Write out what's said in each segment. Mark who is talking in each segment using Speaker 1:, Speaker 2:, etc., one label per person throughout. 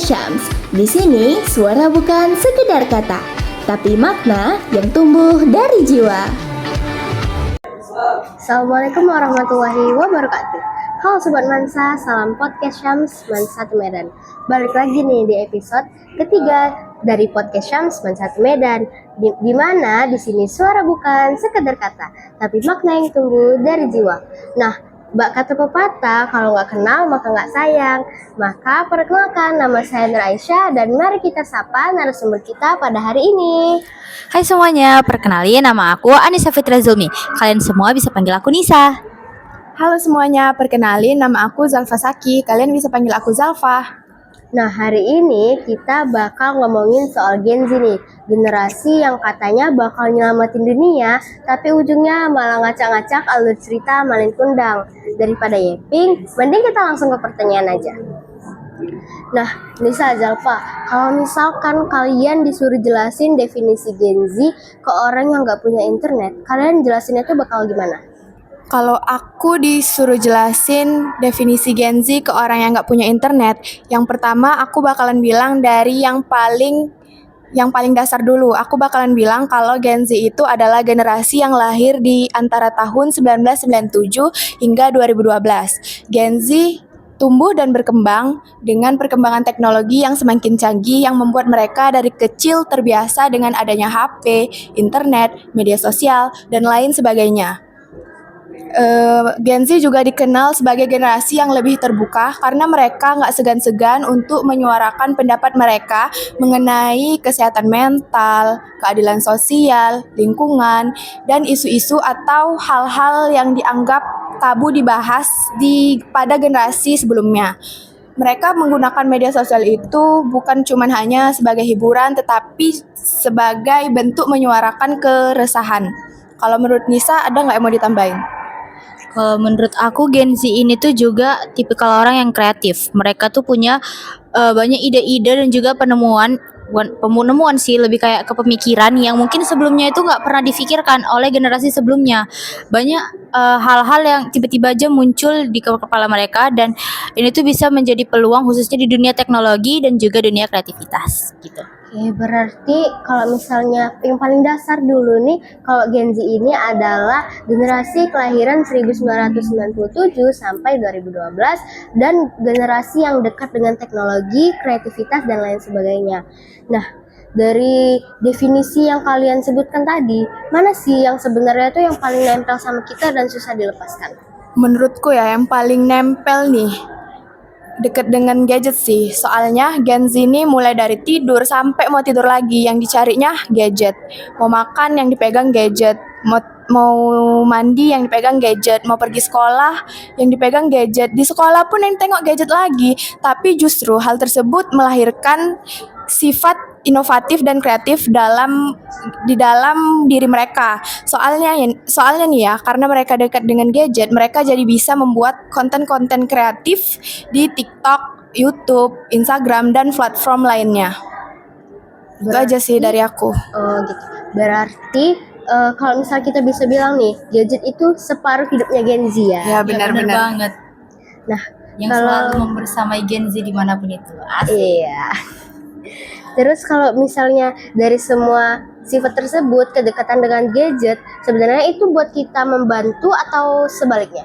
Speaker 1: Podcast Syams. Di sini suara bukan sekedar kata, tapi makna yang tumbuh dari jiwa.
Speaker 2: Assalamualaikum warahmatullahi wabarakatuh. Halo Sobat Mansa, salam Podcast Syams Mansa Medan. Balik lagi nih di episode ketiga dari Podcast Syams Mansa Medan. Di mana di sini suara bukan sekedar kata, tapi makna yang tumbuh dari jiwa. Nah, kata pepatah, kalau nggak kenal maka nggak sayang. Maka perkenalkan, nama saya Nur Aisyah dan mari kita sapa narasumber kita pada hari ini.
Speaker 3: Hai semuanya, perkenalin nama aku Anissa Fitra Zulmi. Kalian semua bisa panggil aku Nisa.
Speaker 4: Halo semuanya, perkenalin nama aku Zalfa Saki. Kalian bisa panggil aku Zalfa.
Speaker 2: Nah, hari ini kita bakal ngomongin soal Gen Z nih. Generasi yang katanya bakal nyelamatin dunia, tapi ujungnya malah ngacak-ngacak alur cerita malin kundang. Daripada yeping, mending kita langsung ke pertanyaan aja. Nah, Nisa, Zalfa, kalau misalkan kalian disuruh jelasin definisi Gen Z ke orang yang gak punya internet, kalian jelasinnya tuh bakal gimana?
Speaker 4: Kalau aku disuruh jelasin definisi Gen Z ke orang yang nggak punya internet, yang pertama aku bakalan bilang dari yang paling dasar dulu. Aku bakalan bilang kalau Gen Z itu adalah generasi yang lahir di antara tahun 1997 hingga 2012. Gen Z tumbuh dan berkembang dengan perkembangan teknologi yang semakin canggih yang membuat mereka dari kecil terbiasa dengan adanya HP, internet, media sosial, dan lain sebagainya. Gen Z juga dikenal sebagai generasi yang lebih terbuka karena mereka nggak segan-segan untuk menyuarakan pendapat mereka mengenai kesehatan mental, keadilan sosial, lingkungan, dan isu-isu atau hal-hal yang dianggap tabu dibahas pada generasi sebelumnya. Mereka menggunakan media sosial itu bukan cuma hanya sebagai hiburan, tetapi sebagai bentuk menyuarakan keresahan. Kalau menurut Nisa, ada nggak yang mau ditambahin?
Speaker 3: Kalau menurut aku Gen Z ini tuh juga tipikal orang yang kreatif. Mereka tuh punya banyak ide-ide dan juga penemuan sih, lebih kayak ke pemikiran yang mungkin sebelumnya itu nggak pernah difikirkan oleh generasi sebelumnya. Banyak hal-hal yang tiba-tiba aja muncul di kepala mereka dan ini tuh bisa menjadi peluang khususnya di dunia teknologi dan juga dunia kreativitas gitu.
Speaker 2: Oke, berarti kalau misalnya yang paling dasar dulu nih, kalau Gen Z ini adalah generasi kelahiran 1997 sampai 2012 dan generasi yang dekat dengan teknologi, kreativitas, dan lain sebagainya. Nah, dari definisi yang kalian sebutkan tadi, mana sih yang sebenarnya tuh yang paling nempel sama kita dan susah dilepaskan?
Speaker 4: Menurutku ya, yang paling nempel nih deket dengan gadget sih. Soalnya Gen Z ini mulai dari tidur sampai mau tidur lagi yang dicarinya gadget. Mau makan yang dipegang gadget, mau mandi yang dipegang gadget, mau pergi sekolah yang dipegang gadget. Di sekolah pun yang tengok gadget lagi. Tapi justru hal tersebut melahirkan sifat inovatif dan kreatif di dalam diri mereka. Soalnya nih ya, karena mereka dekat dengan gadget, mereka jadi bisa membuat konten-konten kreatif di TikTok, YouTube, Instagram, dan platform lainnya. Itu aja sih dari aku.
Speaker 2: Oh gitu. Berarti kalau misalnya kita bisa bilang nih, gadget itu separuh hidupnya Gen Z ya.
Speaker 4: Ya benar
Speaker 3: banget.
Speaker 2: Nah,
Speaker 3: Yang selalu membersamai Gen Z dimanapun itu. Asik.
Speaker 2: Iya. Terus kalau misalnya dari semua sifat tersebut, kedekatan dengan gadget, sebenarnya itu buat kita membantu atau sebaliknya?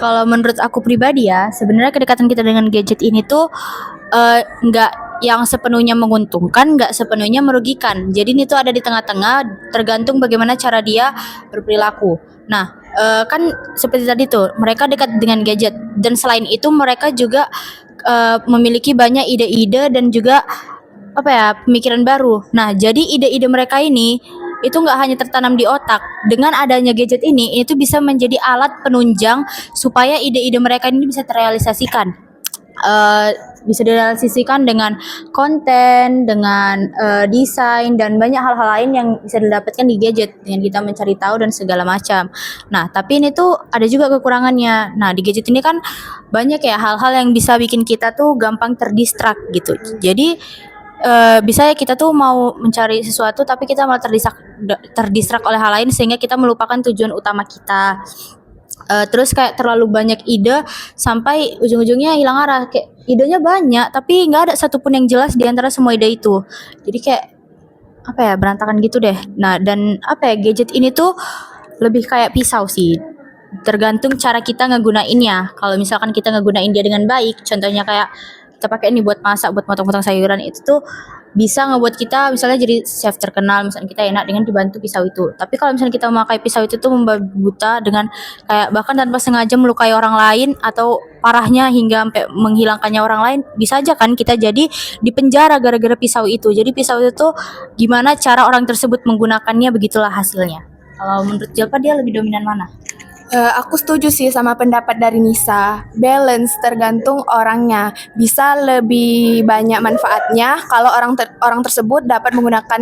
Speaker 3: Kalau menurut aku pribadi ya, sebenarnya kedekatan kita dengan gadget ini tuh nggak yang sepenuhnya menguntungkan, nggak sepenuhnya merugikan. Jadi ini tuh ada di tengah-tengah, tergantung bagaimana cara dia berperilaku. Nah, kan seperti tadi tuh, mereka dekat dengan gadget dan selain itu mereka juga memiliki banyak ide-ide dan juga pemikiran baru. Nah, jadi ide-ide mereka ini itu nggak hanya tertanam di otak. Dengan adanya gadget ini, itu bisa menjadi alat penunjang supaya ide-ide mereka ini bisa terrealisasikan. Bisa direalisasikan dengan konten, dengan desain dan banyak hal-hal lain yang bisa didapatkan di gadget dengan kita mencari tahu dan segala macam. Nah, tapi ini tuh ada juga kekurangannya. Nah, di gadget ini kan banyak ya hal-hal yang bisa bikin kita tuh gampang terdistract gitu. Jadi bisa ya kita tuh mau mencari sesuatu tapi kita malah terdistract oleh hal lain sehingga kita melupakan tujuan utama kita. Terus kayak terlalu banyak ide sampai ujung-ujungnya hilang arah, kayak idenya banyak, tapi nggak ada satupun yang jelas di antara semua ide itu. Jadi kayak apa ya, berantakan gitu deh. Nah, dan apa ya, gadget ini tuh lebih kayak pisau sih. Tergantung cara kita ngegunainnya. Kalau misalkan kita ngegunain dia dengan baik, contohnya kayak kita pakai ini buat masak, buat potong-potong sayuran, itu tuh bisa ngebuat kita misalnya jadi chef terkenal, misalnya kita enak dengan dibantu pisau itu. Tapi kalau misalnya kita memakai pisau itu tuh membabi buta dengan kayak bahkan tanpa sengaja melukai orang lain atau parahnya hingga sampai menghilangkannya orang lain, bisa aja kan kita jadi di penjara gara-gara pisau itu. Jadi pisau itu tuh gimana cara orang tersebut menggunakannya, begitulah hasilnya. Kalau menurut Jalpa dia lebih dominan mana?
Speaker 4: Aku setuju sih sama pendapat dari Nisa. Balance tergantung orangnya. Bisa lebih banyak manfaatnya kalau orang tersebut dapat menggunakan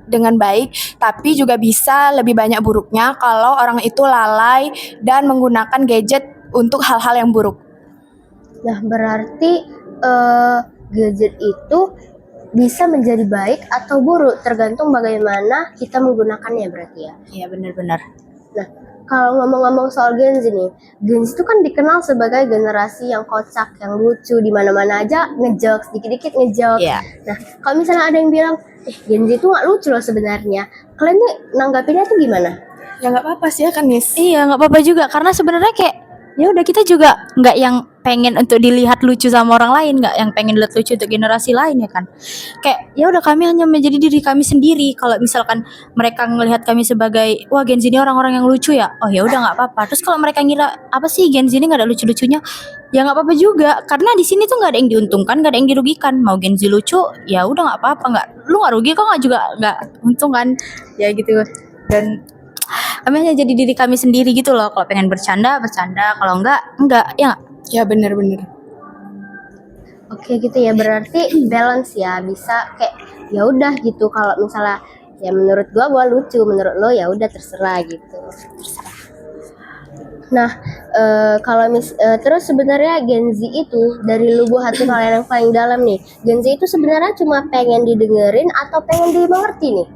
Speaker 4: dengan baik, tapi juga bisa lebih banyak buruknya kalau orang itu lalai dan menggunakan gadget untuk hal-hal yang buruk.
Speaker 2: Nah, berarti gadget itu bisa menjadi baik atau buruk tergantung bagaimana kita menggunakannya berarti ya.
Speaker 3: Iya, benar-benar.
Speaker 2: Nah, kalau ngomong-ngomong soal Gen Z nih, Gen Z itu kan dikenal sebagai generasi yang kocak, yang lucu, di mana-mana aja ngejokes, dikit-dikit ngejokes.
Speaker 3: Iya.
Speaker 2: Nah, kalau misalnya ada yang bilang, Gen Z itu nggak lucu loh sebenarnya, kalian nih nanggapinnya tuh gimana?
Speaker 4: Ya nggak apa-apa sih ya kan, Nis?
Speaker 3: Iya, nggak apa-apa juga karena sebenarnya kayak ya udah, kita juga nggak yang pengen untuk dilihat lucu sama orang lain, nggak yang pengen lihat lucu untuk generasi lain ya kan. Kayak ya udah, kami hanya menjadi diri kami sendiri. Kalau misalkan mereka melihat kami sebagai wah Gen Z ini orang-orang yang lucu ya, oh ya udah nggak apa-apa. Terus kalau mereka ngira apa sih Gen Z ini nggak ada lucu-lucunya, ya nggak apa-apa juga karena di sini tuh nggak ada yang diuntungkan, nggak ada yang dirugikan. Mau Gen Z lucu ya udah nggak apa-apa, nggak lu nggak rugi kok, nggak juga nggak untung kan, ya gitu. Dan kami hanya jadi diri kami sendiri gitu loh. Kalau pengen bercanda, kalau enggak ya nggak?
Speaker 4: Ya benar-benar.
Speaker 2: Oke gitu ya, berarti balance ya, bisa kayak ya udah gitu. Kalau misalnya ya menurut gua lucu, menurut lo ya udah terserah gitu. Nah, terus sebenarnya Gen Z itu dari lubuk hati kalian yang paling dalam nih, Gen Z itu sebenarnya cuma pengen didengerin atau pengen dimengerti nih?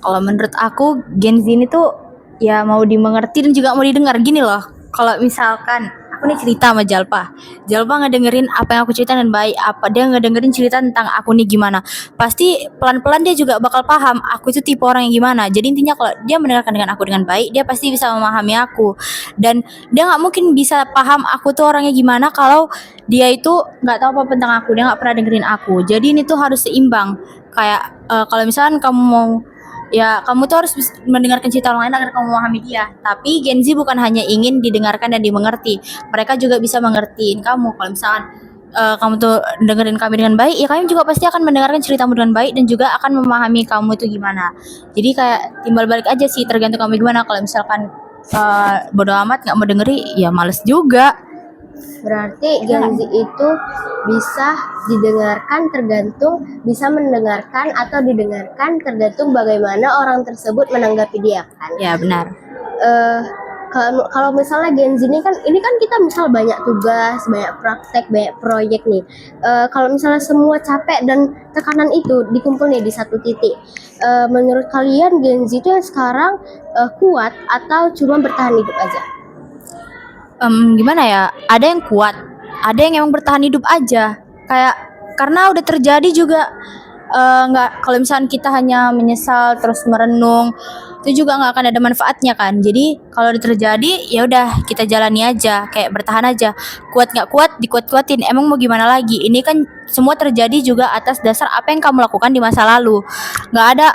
Speaker 3: Kalau menurut aku Gen Z ini tuh ya mau dimengerti dan juga mau didengar. Gini loh, kalau misalkan aku nih cerita sama Jalpa ngedengerin apa yang aku cerita dan baik, apa dia ngedengerin cerita tentang aku nih gimana, pasti pelan-pelan dia juga bakal paham aku itu tipe orang yang gimana. Jadi intinya kalau dia mendengarkan dengan aku dengan baik, dia pasti bisa memahami aku. Dan dia nggak mungkin bisa paham aku tuh orangnya gimana kalau dia itu nggak tahu apa tentang aku, dia nggak pernah dengerin aku. Jadi ini tuh harus seimbang. Kayak kalau misalkan kamu mau, ya kamu tuh harus mendengarkan cerita orang lain agar kamu memahami dia. Tapi Gen Z bukan hanya ingin didengarkan dan dimengerti, mereka juga bisa mengertiin kamu. Kalau misalkan kamu tuh dengerin kami dengan baik, ya kami juga pasti akan mendengarkan ceritamu dengan baik dan juga akan memahami kamu itu gimana. Jadi kayak timbal balik aja sih, tergantung kamu gimana. Kalau misalkan bodo amat nggak mau dengeri, ya males juga.
Speaker 2: Berarti Gen Z itu bisa didengarkan tergantung, bisa mendengarkan atau didengarkan tergantung bagaimana orang tersebut menanggapi dia kan.
Speaker 3: Ya benar.
Speaker 2: Kalau misalnya Gen Z ini kan kita misal banyak tugas, banyak praktek, banyak proyek nih. Kalau misalnya semua capek dan tekanan itu dikumpul nih di satu titik, menurut kalian Gen Z itu yang sekarang kuat atau cuma bertahan hidup aja?
Speaker 3: Gimana ya, ada yang kuat, ada yang emang bertahan hidup aja. Kayak karena udah terjadi juga, nggak, kalau misalnya kita hanya menyesal terus merenung, itu juga nggak akan ada manfaatnya kan. Jadi kalau udah terjadi ya udah kita jalani aja, kayak bertahan aja. Kuat nggak kuat dikuat-kuatin, emang mau gimana lagi. Ini kan semua terjadi juga atas dasar apa yang kamu lakukan di masa lalu. Nggak ada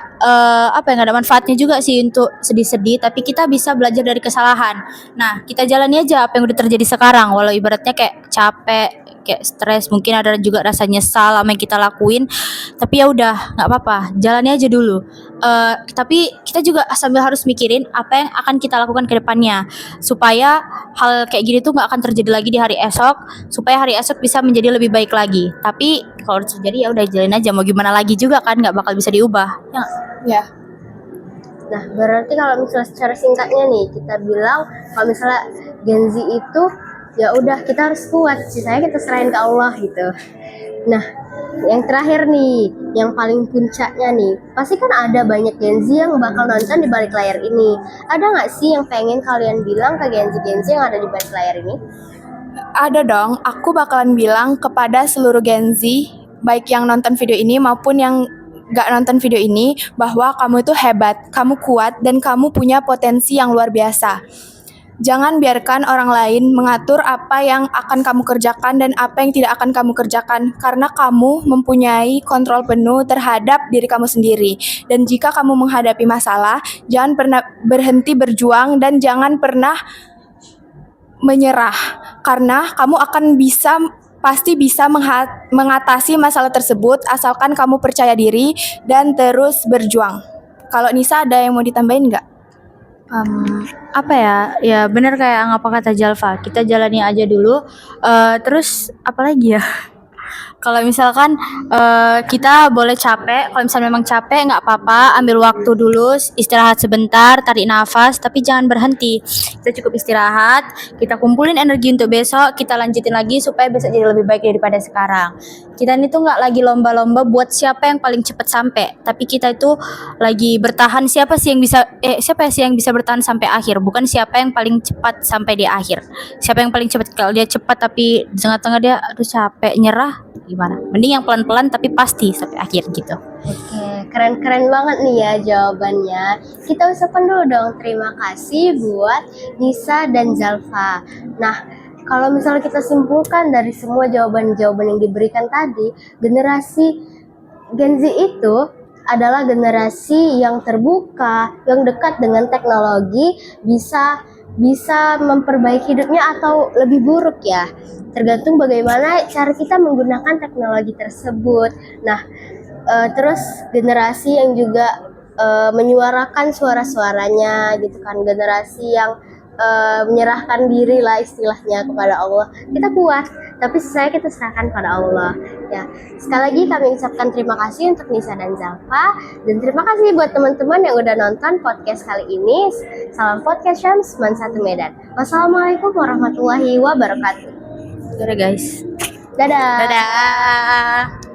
Speaker 3: nggak ada manfaatnya juga sih untuk sedih-sedih, tapi kita bisa belajar dari kesalahan. Nah, kita jalani aja apa yang udah terjadi sekarang, walau ibaratnya kayak capek, kayak stres, mungkin ada juga rasa nyesal sama yang kita lakuin, tapi ya udah nggak apa-apa, jalani aja dulu. Tapi kita juga sambil harus mikirin apa yang akan kita lakukan ke depannya, supaya hal kayak gini tuh nggak akan terjadi lagi di hari esok, supaya hari esok bisa menjadi lebih baik lagi. Tapi kalau terjadi ya udah jalin aja, mau gimana lagi juga kan, nggak bakal bisa diubah ya.
Speaker 4: Ya.
Speaker 2: Nah, berarti kalau misalnya secara singkatnya nih kita bilang kalau misalnya Gen Z itu ya udah kita harus kuat, sisanya kita serahin ke Allah gitu. Nah, yang terakhir nih, yang paling puncaknya nih, pasti kan ada banyak Gen Z yang bakal nonton di balik layar ini. Ada nggak sih yang pengen kalian bilang ke Gen Z yang ada di balik layar ini?
Speaker 4: Ada dong, aku bakalan bilang kepada seluruh Gen Z, baik yang nonton video ini maupun yang gak nonton video ini, bahwa kamu itu hebat, kamu kuat, dan kamu punya potensi yang luar biasa. Jangan biarkan orang lain mengatur apa yang akan kamu kerjakan dan apa yang tidak akan kamu kerjakan, karena kamu mempunyai kontrol penuh terhadap diri kamu sendiri. Dan jika kamu menghadapi masalah, jangan pernah berhenti berjuang dan jangan pernah menyerah, karena kamu akan pasti bisa mengatasi masalah tersebut asalkan kamu percaya diri dan terus berjuang. Kalau Nisa ada yang mau ditambahin nggak?
Speaker 3: Apa ya? Ya bener kayak apa kata Jalfa. Kita jalani aja dulu. Terus apa lagi ya? Kalau misalkan kita boleh capek, kalau misalnya memang capek nggak apa-apa, ambil waktu dulu, istirahat sebentar, tarik nafas, tapi jangan berhenti. Kita cukup istirahat, kita kumpulin energi untuk besok, kita lanjutin lagi supaya besok jadi lebih baik daripada sekarang. Kita ini tuh nggak lagi lomba-lomba buat siapa yang paling cepat sampai, tapi kita itu lagi bertahan siapa sih yang bisa bertahan sampai akhir, bukan siapa yang paling cepat sampai di akhir. Siapa yang paling cepat, kalau dia cepat tapi di tengah-tengah dia aduh capek nyerah gimana? Mending yang pelan-pelan tapi pasti sampai akhir gitu.
Speaker 2: Oke, keren-keren banget nih ya jawabannya. Kita ucapkan dulu dong terima kasih buat Nisa dan Zalfa. Nah, kalau misalnya kita simpulkan dari semua jawaban-jawaban yang diberikan tadi, generasi Gen Z itu adalah generasi yang terbuka, yang dekat dengan teknologi, bisa memperbaiki hidupnya atau lebih buruk ya. Tergantung bagaimana cara kita menggunakan teknologi tersebut. Nah, terus generasi yang juga menyuarakan suara-suaranya gitu kan, generasi yang menyerahkan diri lah istilahnya kepada Allah. Kita kuat, tapi sisanya kita serahkan pada Allah. Ya, sekali lagi kami ucapkan terima kasih untuk Nisa dan Zalfa, dan terima kasih buat teman-teman yang udah nonton podcast kali ini. Salam podcast Syams Man 1 Medan. Wassalamualaikum warahmatullahi wabarakatuh.
Speaker 3: Dadah guys.
Speaker 2: Dadah.
Speaker 3: Dadah.